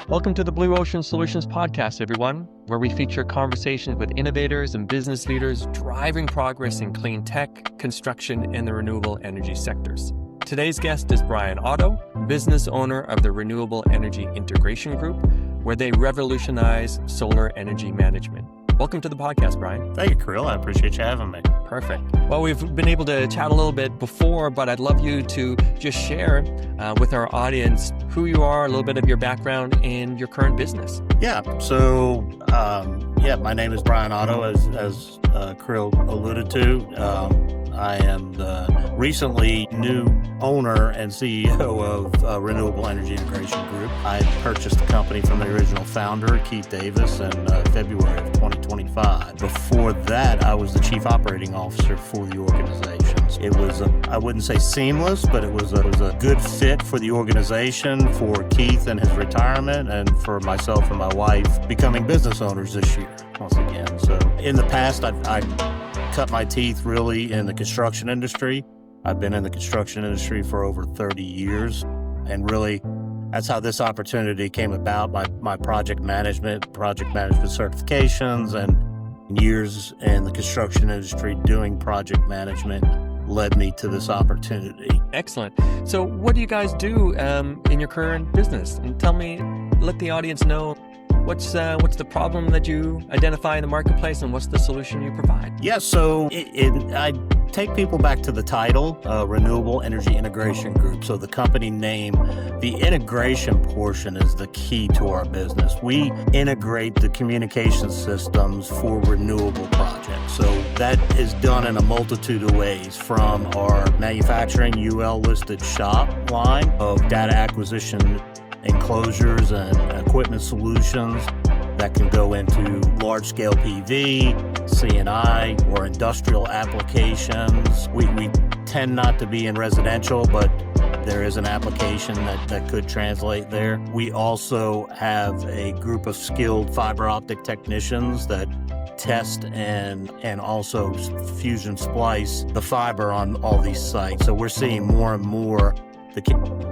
Welcome to the Blue Ocean Solutions Podcast, everyone, where we feature conversations with innovators and business leaders driving progress in clean tech, construction, and the renewable energy sectors. Today's guest is Brian Otto, business owner of the Renewable Energy Integration Group, where they revolutionize solar energy management. Welcome to the podcast, Brian. Thank you, Kreel. I appreciate you having me. Perfect. Well, we've been able to chat a little bit before, but I'd love you to just share with our audience who you are, a little bit of your background and your current business. Yeah. So, my name is Brian Otto, as Kreel alluded to. I am the recently new owner and CEO of Renewable Energy Integration Group. I purchased the company from the original founder, Keith Davis, in February of 2025. Before that, I was the chief operating officer for the organization. It was, I wouldn't say seamless, but it was a good fit for the organization, for Keith and his retirement, and for myself and my wife becoming business owners this year, once again. So in the past, I cut my teeth really in the construction industry. I've been in the construction industry for over 30 years, and really that's how this opportunity came about. My project management certifications and years in the construction industry doing project management led me to this opportunity. Excellent. So what do you guys do in your current business? And let the audience know what's the problem that you identify in the marketplace and what's the solution you provide? Yeah, so I take people back to the title, Renewable Energy Integration Group. So the company name, the integration portion is the key to our business. We integrate the communication systems for renewable projects. So that is done in a multitude of ways, from our manufacturing UL listed shop line of data acquisition enclosures and equipment solutions that can go into large-scale PV, C&I, or industrial applications. We tend not to be in residential, but there is an application that could translate there. We also have a group of skilled fiber optic technicians that test and also fusion splice the fiber on all these sites. So we're seeing more and more the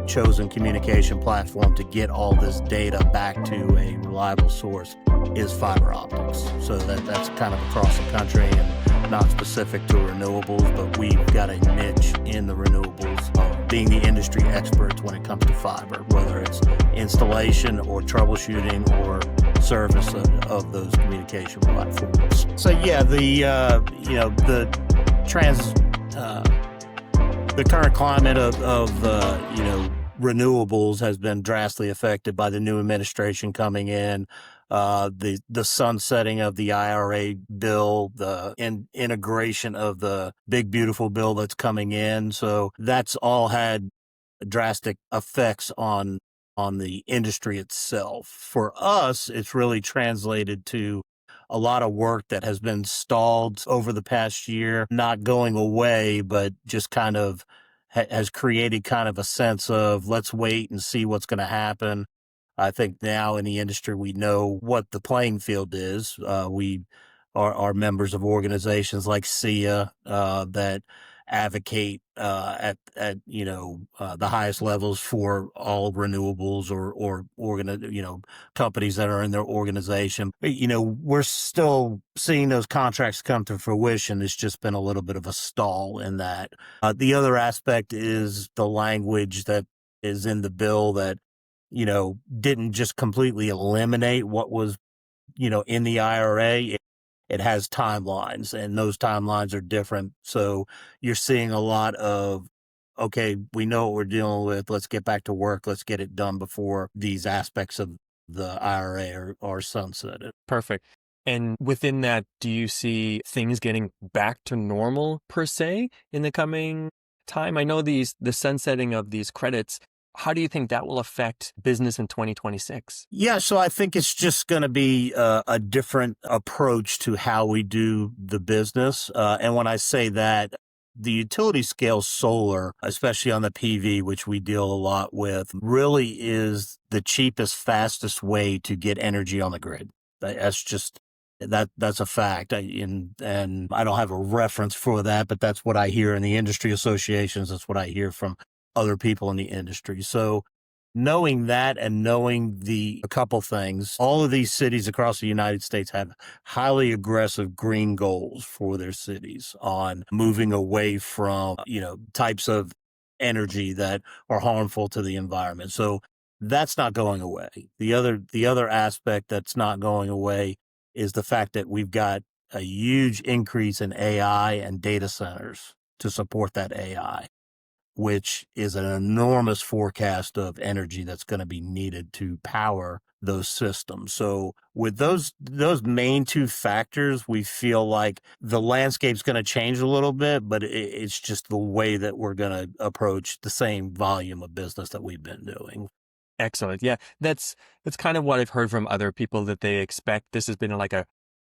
chosen communication platform to get all this data back to a reliable source is fiber optics. So that's kind of across the country and not specific to renewables, but we've got a niche in the renewables of being the industry experts when it comes to fiber, whether it's installation or troubleshooting or service of those communication platforms. So yeah, the current climate of renewables has been drastically affected by the new administration coming in, the sunsetting of the IRA bill, the integration of the big beautiful bill that's coming in. So that's all had drastic effects on the industry itself. For us, it's really translated to a lot of work that has been stalled over the past year, not going away, but just kind of has created kind of a sense of let's wait and see what's going to happen. I think now in the industry, we know what the playing field is. We are members of organizations like SEIA that advocate at the highest levels for all renewables or companies that are in their organization. We're still seeing those contracts come to fruition. It's just been a little bit of a stall in that. The other aspect is the language that is in the bill that didn't just completely eliminate what was in the IRA. It has timelines, and those timelines are different. So you're seeing a lot of, okay, we know what we're dealing with. Let's get back to work. Let's get it done before these aspects of the IRA are sunsetted. Perfect. And within that, do you see things getting back to normal per se in the coming time? I know the sunsetting of these credits. How do you think that will affect business in 2026? Yeah, so I think it's just going to be a different approach to how we do the business. And when I say that, the utility scale solar, especially on the PV, which we deal a lot with, really is the cheapest, fastest way to get energy on the grid. That's a fact. And I don't have a reference for that, but that's what I hear in the industry associations. That's what I hear from other people in the industry. So knowing that and knowing a couple things, all of these cities across the United States have highly aggressive green goals for their cities on moving away from, types of energy that are harmful to the environment. So that's not going away. The other aspect that's not going away is the fact that we've got a huge increase in AI and data centers to support that AI, which is an enormous forecast of energy that's going to be needed to power those systems. So with those main two factors, we feel like the landscape's going to change a little bit, but it's just the way that we're going to approach the same volume of business that we've been doing. Excellent. Yeah, that's kind of what I've heard from other people, that they expect this has been like a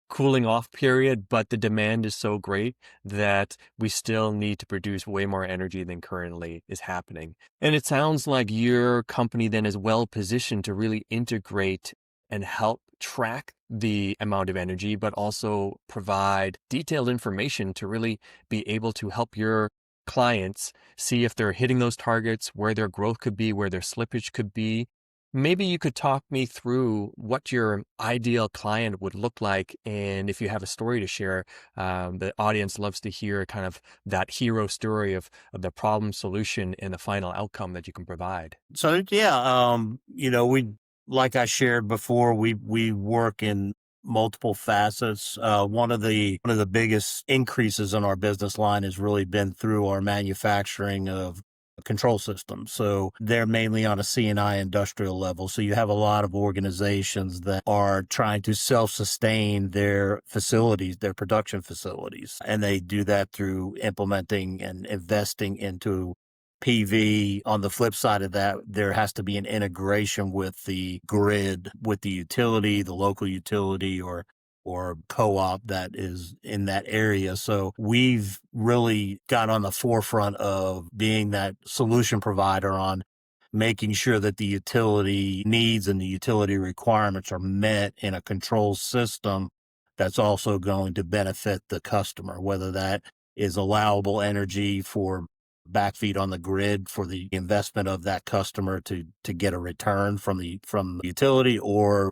cooling off period, but the demand is so great that we still need to produce way more energy than currently is happening. And it sounds like your company then is well positioned to really integrate and help track the amount of energy, but also provide detailed information to really be able to help your clients see if they're hitting those targets, where their growth could be, where their slippage could be. Maybe you could talk me through what your ideal client would look like. And if you have a story to share, the audience loves to hear kind of that hero story of the problem solution and the final outcome that you can provide. So yeah, we, like I shared before, we work in multiple facets. One of the biggest increases in our business line has really been through our manufacturing of control systems. So they're mainly on a C&I industrial level. So you have a lot of organizations that are trying to self-sustain their facilities, their production facilities, and they do that through implementing and investing into PV. On the flip side of that, there has to be an integration with the grid, with the utility, the local utility or co-op that is in that area. So we've really got on the forefront of being that solution provider on making sure that the utility needs and the utility requirements are met in a control system that's also going to benefit the customer, whether that is allowable energy for backfeed on the grid for the investment of that customer to get a return from the utility, or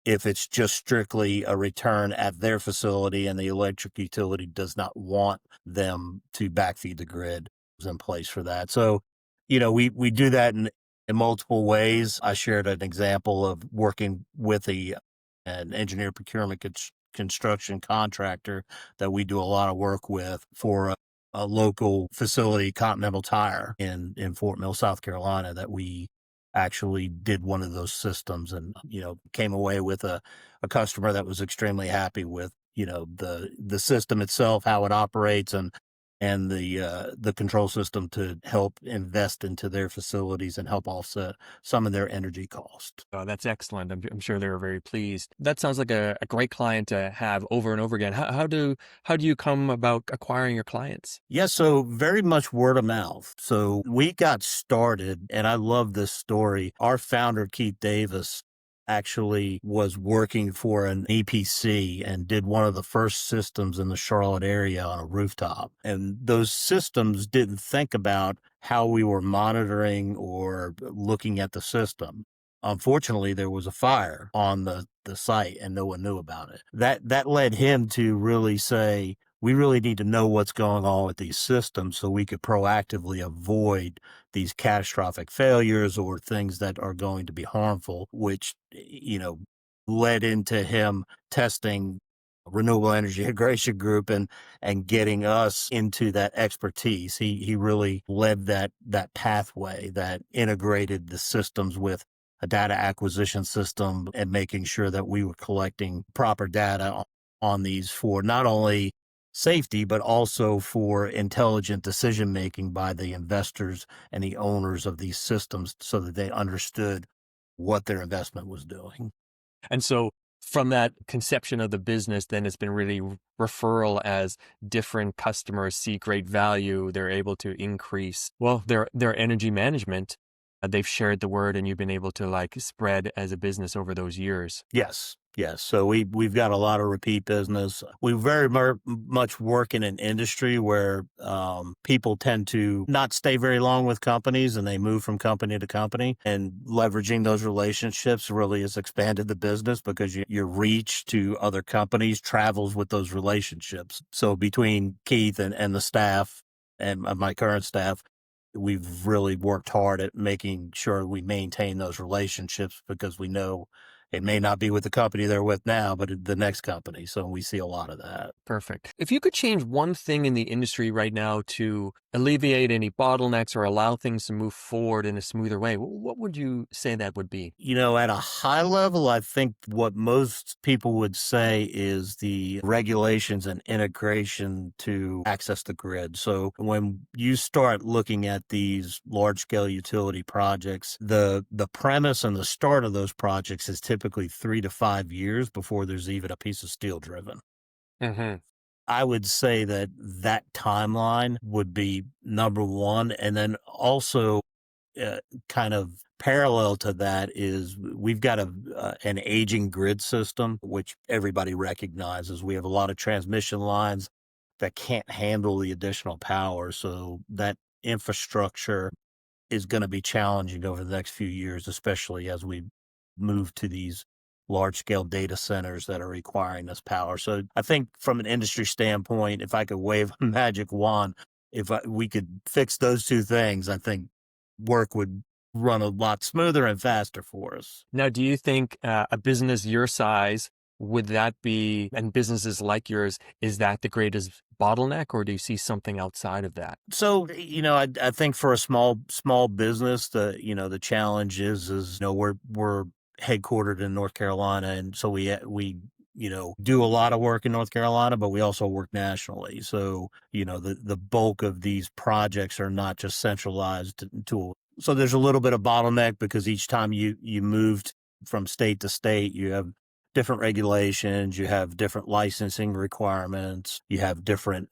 if it's just strictly a return at their facility and the electric utility does not want them to backfeed the grid, is in place for that. So, we do that in multiple ways. I shared an example of working with an engineer procurement construction contractor that we do a lot of work with for a local facility, Continental Tire in Fort Mill, South Carolina, that we actually did one of those systems and, came away with a customer that was extremely happy with, the system itself, how it operates and the control system to help invest into their facilities and help offset some of their energy cost. Oh, that's excellent. I'm sure they were very pleased. That sounds like a great client to have over and over again. How do you come about acquiring your clients? Yeah, so very much word of mouth. So we got started, and I love this story. Our founder, Keith Davis, actually was working for an EPC and did one of the first systems in the Charlotte area on a rooftop. And those systems didn't think about how we were monitoring or looking at the system. Unfortunately, there was a fire on the site and no one knew about it. That led him to really say, we really need to know what's going on with these systems so we could proactively avoid these catastrophic failures or things that are going to be harmful, which, led into him testing Renewable Energy Integration Group and getting us into that expertise. He really led that pathway that integrated the systems with a data acquisition system and making sure that we were collecting proper data on these for not only safety, but also for intelligent decision making by the investors and the owners of these systems so that they understood what their investment was doing. And so from that conception of the business, then it's been really referral as different customers see great value. They're able to increase, well, their energy management. they've shared the word and you've been able to like spread as a business over those years. Yes, yes. So we've got a lot of repeat business. We very much work in an industry where people tend to not stay very long with companies, and they move from company to company. And leveraging those relationships really has expanded the business because your reach to other companies travels with those relationships. So between Keith and the staff and my current staff, we've really worked hard at making sure we maintain those relationships because we know it may not be with the company they're with now, but the next company. So we see a lot of that. Perfect. If you could change one thing in the industry right now to alleviate any bottlenecks or allow things to move forward in a smoother way, what would you say that would be? At a high level, I think what most people would say is the regulations and integration to access the grid. So when you start looking at these large scale utility projects, the premise and the start of those projects is typically 3 to 5 years before there's even a piece of steel driven. Hmm. I would say that timeline would be number one. And then also, uh, kind of parallel to that is we've got an aging grid system, which everybody recognizes. We have a lot of transmission lines that can't handle the additional power. So that infrastructure is going to be challenging over the next few years, especially as we move to these large scale data centers that are requiring this power. So I think from an industry standpoint, if I could wave a magic wand, we could fix those two things, I think work would run a lot smoother and faster for us. Now, do you think a business your size, would that be, and businesses like yours, is that the greatest bottleneck, or do you see something outside of that? So, I think for a small business, the challenge is we're headquartered in North Carolina, and so we do a lot of work in North Carolina, but we also work nationally. So, the bulk of these projects are not just centralized to. So there's a little bit of bottleneck because each time you moved from state to state, you have different regulations, you have different licensing requirements, you have different,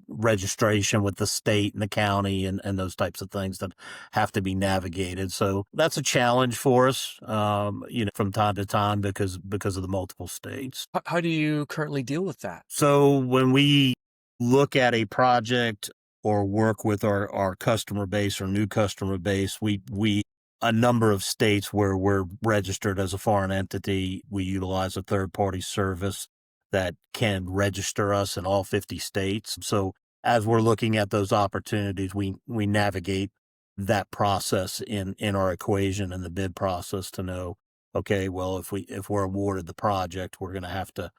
registration with the state and the county and those types of things that have to be navigated. So that's a challenge for us, from time to time because of the multiple states. How do you currently deal with that? So when we look at a project or work with our customer base or new customer base, we a number of states where we're registered as a foreign entity, we utilize a third party service that can register us in all 50 states. So as we're looking at those opportunities, we navigate that process in our equation and the bid process to know, okay, well, if we're awarded the project, we're going to have to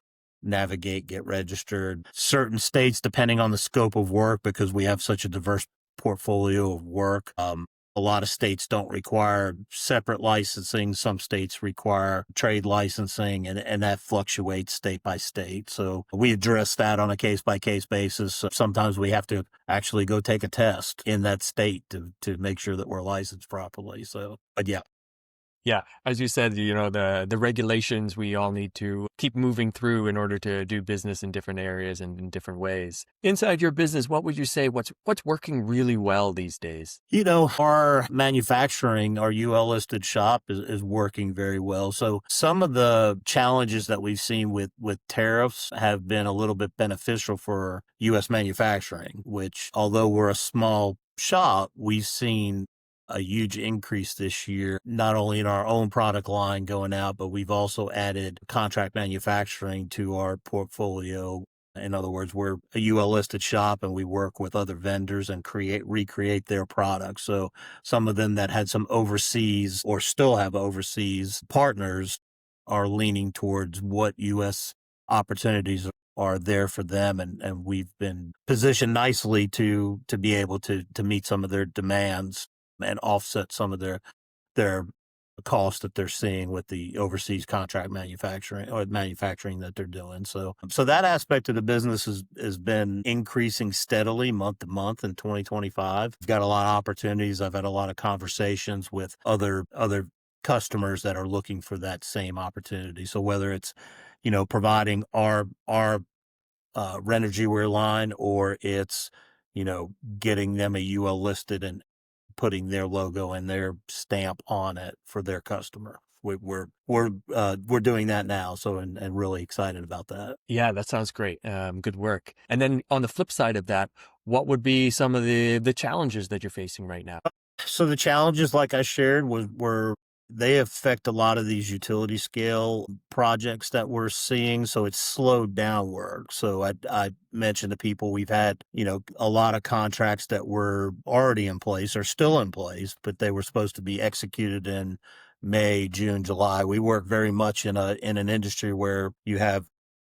navigate, get registered. Certain states, depending on the scope of work, because we have such a diverse portfolio of work, a lot of states don't require separate licensing. Some states require trade licensing, and that fluctuates state by state. So we address that on a case by case basis. So sometimes we have to actually go take a test in that state to make sure that we're licensed properly. So, but yeah. Yeah, as you said, the regulations we all need to keep moving through in order to do business in different areas and in different ways. Inside your business, what would you say what's working really well these days? Our manufacturing, our UL listed shop is working very well. So some of the challenges that we've seen with tariffs have been a little bit beneficial for U.S. manufacturing, which although we're a small shop, we've seen a huge increase this year, not only in our own product line going out, but we've also added contract manufacturing to our portfolio. In other words, we're a UL listed shop and we work with other vendors and recreate their products. So some of them that had some overseas or still have overseas partners are leaning towards what U.S. opportunities are there for them. And we've been positioned nicely to be able to meet some of their demands and offset some of their costs that they're seeing with the overseas contract manufacturing or manufacturing that they're doing. So that aspect of the business has been increasing steadily month to month in 2025. We've got a lot of opportunities. I've had a lot of conversations with other customers that are looking for that same opportunity. So whether it's, providing our Renergy Wear line, or it's, getting them a UL listed and putting their logo and their stamp on it for their customer. We're doing that now, so and really excited about that. Yeah, that sounds great. Good work. And then on the flip side of that, what would be some of the challenges that you're facing right now? So the challenges, like I shared, were they affect a lot of these utility scale projects that we're seeing. So it's slowed down work. So I mentioned to people we've had, a lot of contracts that were already in place are still in place, but they were supposed to be executed in May, June, July. We work very much in an industry where you have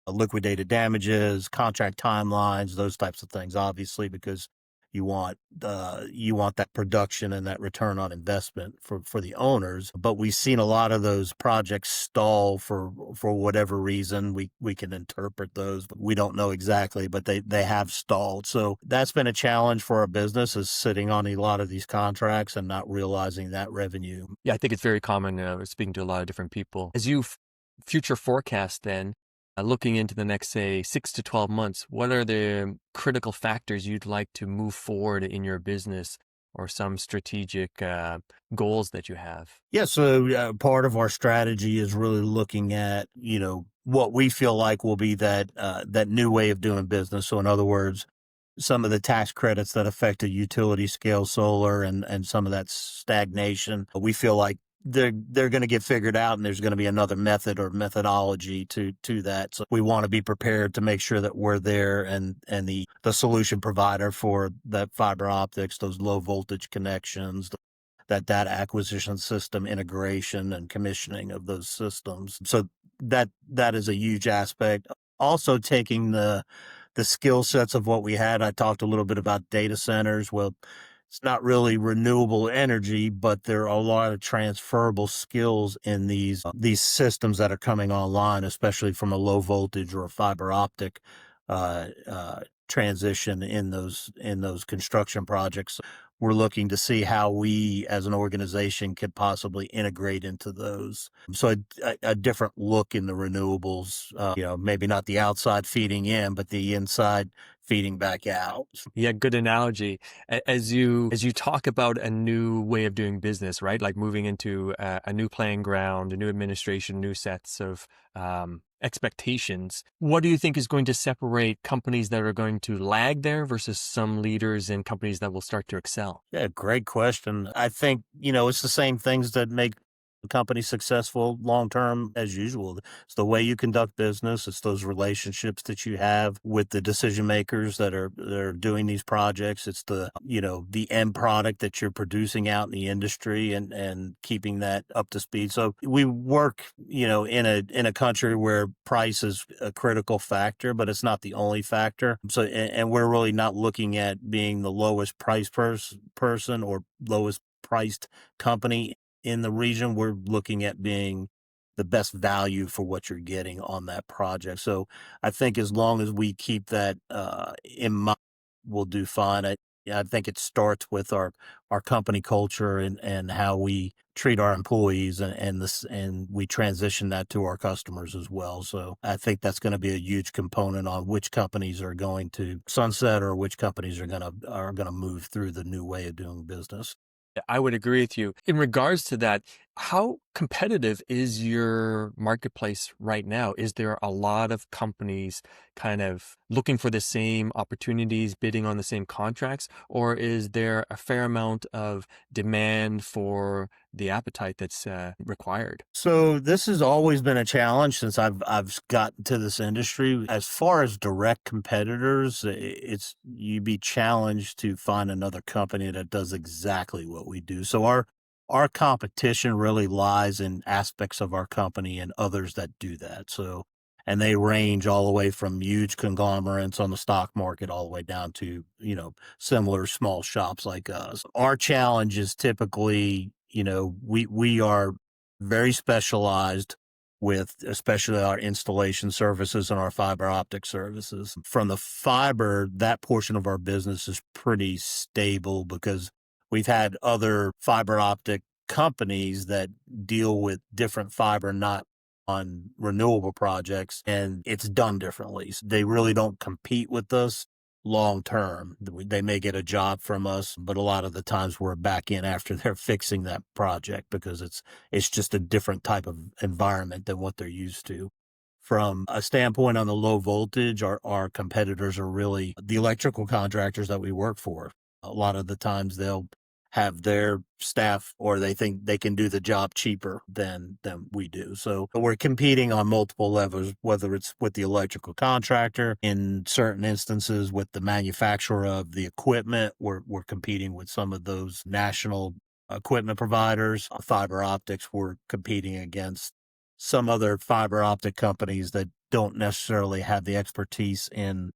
liquidated damages, contract timelines, those types of things, obviously, because you want that production and that return on investment for the owners. But we've seen a lot of those projects stall for whatever reason. We can interpret those, but we don't know exactly, but they have stalled. So that's been a challenge for our business, is sitting on a lot of these contracts and not realizing that revenue. Yeah, I think it's very common, speaking to a lot of different people. As you future forecast then, looking into the next, say, 6 to 12 months, what are the critical factors you'd like to move forward in your business, or some strategic goals that you have? Yeah, so part of our strategy is really looking at, what we feel like will be that new way of doing business. So in other words, some of the tax credits that affected utility scale solar and some of that stagnation, we feel like they're going to get figured out, and there's going to be another method or methodology to that. So we want to be prepared to make sure that we're there and the solution provider for that fiber optics, those low voltage connections, that data acquisition system integration and commissioning of those systems. So that is a huge aspect. Also taking the skill sets of what we had. I talked a little bit about data centers. Well, it's not really renewable energy, but there are a lot of transferable skills in these systems that are coming online, especially from a low voltage or a fiber optic uh, uh, transition in those construction projects. We're looking to see how we, as an organization, could possibly integrate into those. So a different look in the renewables. Maybe not the outside feeding in, but the inside feeding back out. Yeah, good analogy. As you talk about a new way of doing business, right? Like moving into a new playing ground, a new administration, new sets of expectations. What do you think is going to separate companies that are going to lag there versus some leaders and companies that will start to excel? Yeah, great question. I think, it's the same things that make a company successful long term as usual. It's the way you conduct business, it's those relationships that you have with the decision makers that are doing these projects. It's the end product that you're producing out in the industry and keeping that up to speed. So we work, in a country where price is a critical factor, but it's not the only factor. So and we're really not looking at being the lowest price person or lowest priced company in the region. We're looking at being the best value for what you're getting on that project. So I think as long as we keep that in mind, we'll do fine. I think it starts with our company culture and how we treat our employees and we transition that to our customers as well. So I think that's going to be a huge component on which companies are going to sunset or which companies are gonna move through the new way of doing business. I would agree with you. In regards to that, how competitive is your marketplace right now? Is there a lot of companies kind of looking for the same opportunities, bidding on the same contracts, or is there a fair amount of demand for the appetite that's required? So this has always been a challenge since I've gotten to this industry. As far as direct competitors, it's you'd be challenged to find another company that does exactly what we do. So our competition really lies in aspects of our company and others that do that. So and they range all the way from huge conglomerates on the stock market all the way down to, similar small shops like us. Our challenge is typically, we are very specialized with especially our installation services and our fiber optic services. From the fiber, that portion of our business is pretty stable because we've had other fiber optic companies that deal with different fiber, not on renewable projects, and it's done differently. So they really don't compete with us long term. They may get a job from us, but a lot of the times we're back in after they're fixing that project because it's just a different type of environment than what they're used to. From a standpoint on the low voltage, our competitors are really the electrical contractors that we work for. A lot of the times they'll have their staff or they think they can do the job cheaper than we do. So we're competing on multiple levels, whether it's with the electrical contractor, in certain instances with the manufacturer of the equipment. We're competing with some of those national equipment providers. Fiber optics, we're competing against some other fiber optic companies that don't necessarily have the expertise in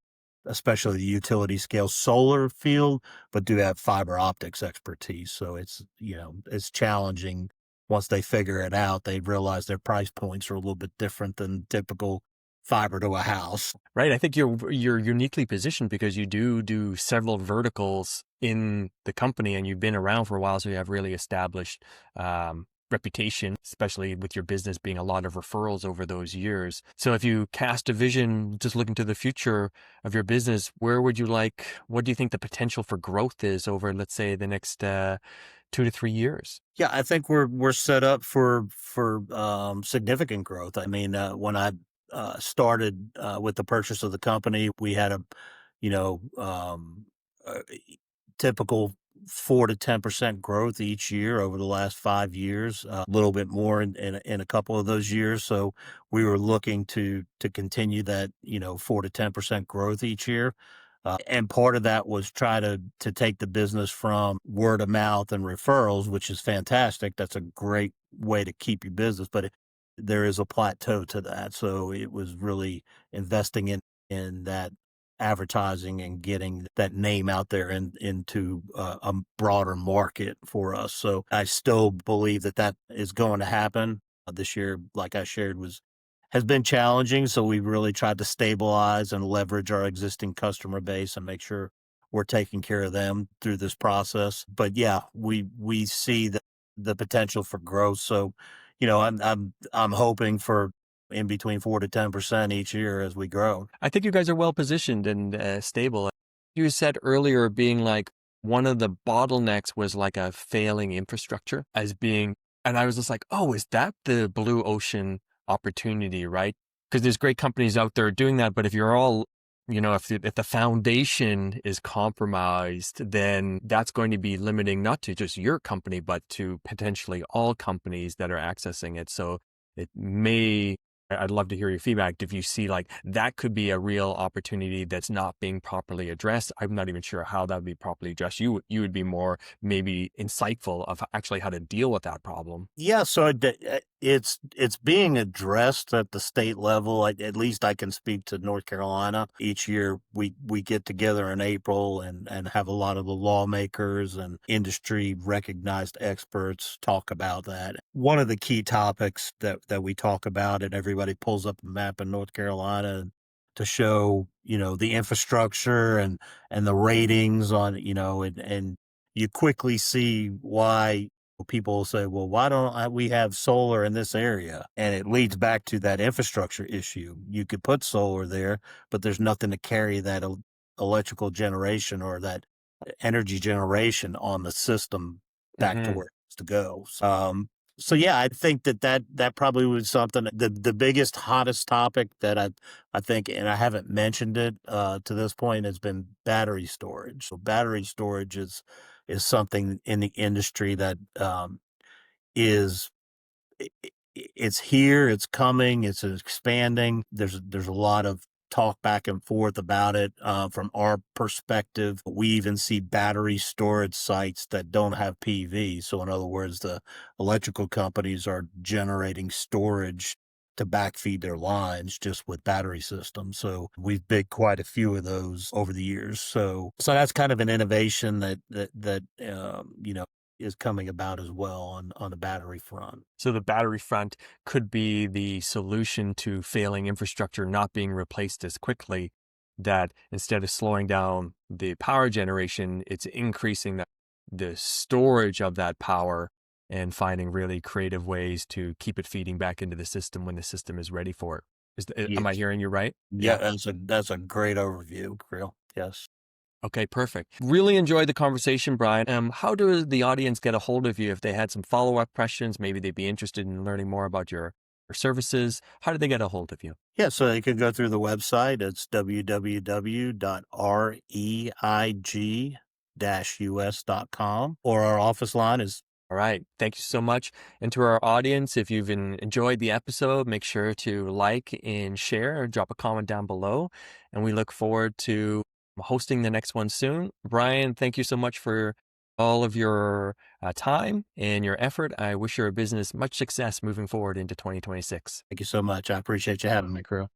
especially the utility scale solar field, but do have fiber optics expertise. So it's, it's challenging. Once they figure it out, they realize their price points are a little bit different than typical fiber to a house. Right. I think you're uniquely positioned because you do several verticals in the company, and you've been around for a while, so you have really established reputation, especially with your business being a lot of referrals over those years. So if you cast a vision, just looking to the future of your business, what do you think the potential for growth is over, let's say, the next 2 to 3 years? Yeah, I think we're set up for significant growth. I mean, when I started with the purchase of the company, we had you know, um, a typical 4 to 10% growth each year over the last 5 years, a little bit more in a couple of those years. So we were looking to continue that, 4 to 10% growth each year. And part of that was try to take the business from word of mouth and referrals, which is fantastic. That's a great way to keep your business, but there is a plateau to that. So it was really investing in that advertising and getting that name out there into a broader market for us. So I still believe that is going to happen. This year, like I shared, has been challenging. So we really tried to stabilize and leverage our existing customer base and make sure we're taking care of them through this process. But yeah, we see the potential for growth. So, I'm hoping for in between 4 to 10% each year as we grow. I think you guys are well positioned and stable. You said earlier being like one of the bottlenecks was like a failing infrastructure as being, and I was just like, oh, is that the blue ocean opportunity, right? Because there's great companies out there doing that, but if you're all, if the foundation is compromised, then that's going to be limiting not to just your company, but to potentially all companies that are accessing it. So I'd love to hear your feedback. If you see like that could be a real opportunity that's not being properly addressed, I'm not even sure how that would be properly addressed. You would be more maybe insightful of actually how to deal with that problem. Yeah, so it's being addressed at the state level. At least I can speak to North Carolina. Each year we get together in April and have a lot of the lawmakers and industry recognized experts talk about that. One of the key topics that we talk about, and everybody pulls up a map in North Carolina to show, the infrastructure and the ratings on, and you quickly see why people say, well, why don't we have solar in this area? And it leads back to that infrastructure issue. You could put solar there, but there's nothing to carry that electrical generation or that energy generation on the system back to where it needs to go. So yeah, I think that probably was something. The biggest, hottest topic that I think, and I haven't mentioned it to this point, has been battery storage. So battery storage is something in the industry that is it's here, it's coming, it's expanding. There's a lot of talk back and forth about it. From our perspective, we even see battery storage sites that don't have PV. So in other words, the electrical companies are generating storage to backfeed their lines just with battery systems. So we've bid quite a few of those over the years. So that's kind of an innovation that is coming about as well on the battery front. So the battery front could be the solution to failing infrastructure not being replaced as quickly, that instead of slowing down the power generation, it's increasing the storage of that power and finding really creative ways to keep it feeding back into the system when the system is ready for it. Am I Yes. hearing you right? Yeah, that's a great overview, Kreel. Yes. Okay, perfect. Really enjoyed the conversation, Brian. How does the audience get a hold of you if they had some follow-up questions? Maybe they'd be interested in learning more about your services. How do they get a hold of you? Yeah, so you can go through the website. It's www.reig-us.com, or our office line is. All right. Thank you so much. And to our audience, if you've enjoyed the episode, make sure to like and share or drop a comment down below. And we look forward to hosting the next one soon. Brian, thank you so much for all of your time and your effort. I wish your business much success moving forward into 2026. Thank you so much. I appreciate you having me, Kreel.